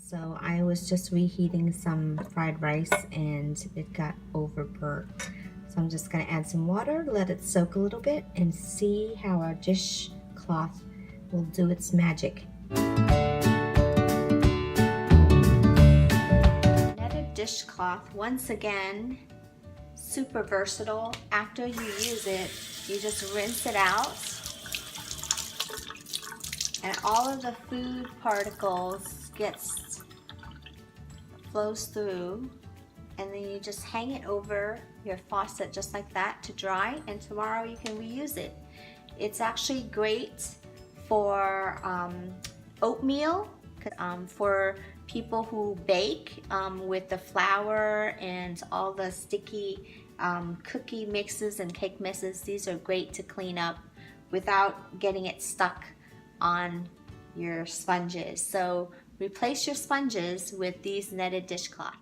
So I was just reheating some fried rice and it got overburnt. So I'm just gonna add some water, let it soak a little bit, and see how our dishcloth will do its magic. Netted dishcloth, once again, super versatile. After you use it, you just rinse it out, and all of the food particles flows through, and then you just hang it over your faucet just like that to dry, and tomorrow you can reuse it. It's actually great for oatmeal, for people who bake with the flour and all the sticky cookie mixes and cake mixes. These are great to clean up without getting it stuck on your sponges. So replace your sponges with these netted dishcloths.